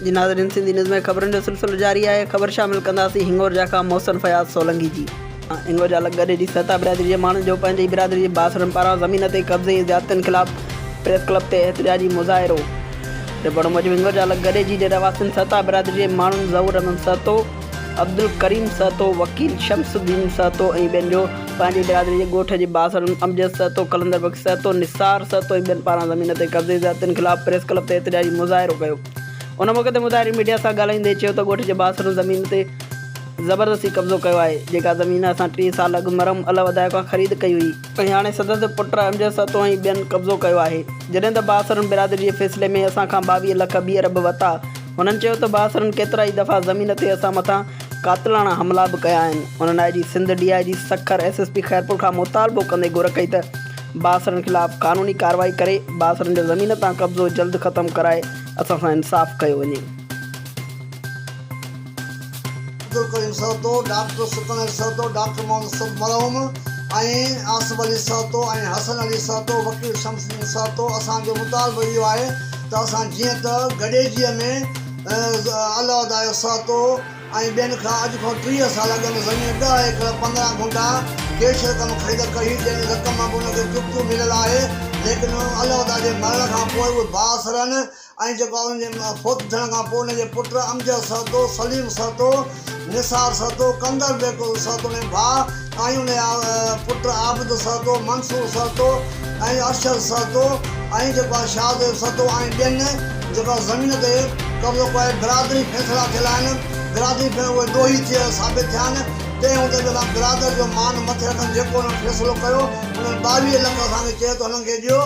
जी नाज़रीन, सिंधी न्यूज़ में ख़बरनि जो सिलसिलो जारी आहे। ख़बर शामिल कंदासीं हिंगोर जा खां मोहसिन फयाज़ सोलंकी जी। हिंगोर जा लॻे जी सता बिरादरी जे माण्हुनि जो पंहिंजी बिरादरी जे बासरनि पारां ज़मीन ते कब्ज़े ऐं ज़्यादतियुनि ख़िलाफ़ प्रेस क्लब ते एहतिजाजी मुज़ाहिरो। रिपोर्ट मूजिबि हिंगोर जा लॻे जी जे रवासिन सता बिरादरी जे माण्हुनि ज़हूर अहमद सहतो, अब्दुल करीम सहतो, वकील शमसुद्दीन सहतो ऐं ॿियनि जो पंहिंजी बिरादरी जे ॻोठ जे बासरनि अमजद सहतो, कलंदर बख़्श सहतो, निसार सहतो ऐं ॿियनि पारां ज़मीन ते कब्ज़े ज़्यादतियुनि ख़िलाफ़ प्रेस क्लब ते एहतिजाजी मुज़ाहिरो कयो। उन मौक़े ते मुज़ाहिरी मीडिया सां ॻाल्हाईंदे चयो त ॻोठ जे बासरनि ज़मीन ते ज़बरदस्ती कब्ज़ो कयो आहे, जेका ज़मीन असां 3 साल अॻु मरम अलवदाय खां ख़रीद कई हुई ऐं हाणे सदन पुट अमजद सहतो ऐं ॿियनि कब्ज़ो कयो आहे। जॾहिं त बासरनि बिरादरी जे फ़ैसिले में असां खां 22 लख ॿी अरब वरिता। हुननि चयो त बासरनि केतिरा ई दफ़ा ज़मीन ते असां मथां क़ातिलाना हमला बि कया आहिनि। उन्हनि आई सिंध DIG सखर SSP खैरपुर खां मुतालबो कंदे घुर कई त बासरनि ख़िलाफ़ क़ानूनी कार्रवाई करे बासरनि जो ज़मीन तां कब्ज़ो जल्द ख़तमु कराए असां सां इंसाफ़ कयो वञे। अब्दुल करीम सहतो, डॉक्टर सुकन अली सहतो, डॉक्टर मोहम्मद मरहूम ऐं आसिफ अली सहतो ऐं हसन अली सहतो, वकील शमसुद्दीन सहतो। असांजो मुतालबो इहो आहे त असां जीअं त गडेजीअ में अलवदाय सहतो ऐं ॿियनि खां अॼु खां 30 साल अॻु ज़मीन 10 एकड़ 15 गुंठा कैश रक़म ख़रीद कई, जंहिं रक़म मां उनखे चुक्तियूं मिलियल आहे। लेकिन अलवदा जे मरण खां पोइ उहे बासरनि ऐं जेको उनजे फोत थियण खां पोइ उनजे पुट अमजद सहतो, सलीम सहतो, निसार सहतो, कंदर बेको सहतो ने भाउ ऐं उनजा पुट आबिद सहतो, मंसूर सहतो ऐं अरशद सहतो ऐं जेको आहे शाहदेव सहतो ऐं ॿियनि जेको ज़मीन ते कब्ज़ो कयो। बिरादरी फ़ैसिला थियल आहिनि, बिरादरी में उहे ॾोही थिया साबित थिया आहिनि। तंहिं हूंदे बि असां बिरादर जो मान मथे रखनि जेको उन्हनि फ़ैसिलो कयो, उन्हनि 22 लख असांखे चयो त हुननि खे ॾियो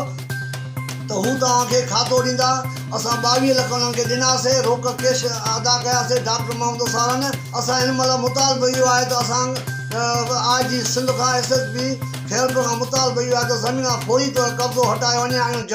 त हू तव्हांखे खातो ॾींदा। असां 22 लख उन्हनि खे ॾिनासीं, रोक कैश अदा कयासीं। डॉक्टर मोहम्मद सारनि असां हिन महिल मुतालबो इहो आहे त असां IG सिंध खां SSP खैरपुर खां मुतालबो इहो आहे त ज़मीन फौरी तौर कब्ज़ो हटाए वञे ऐं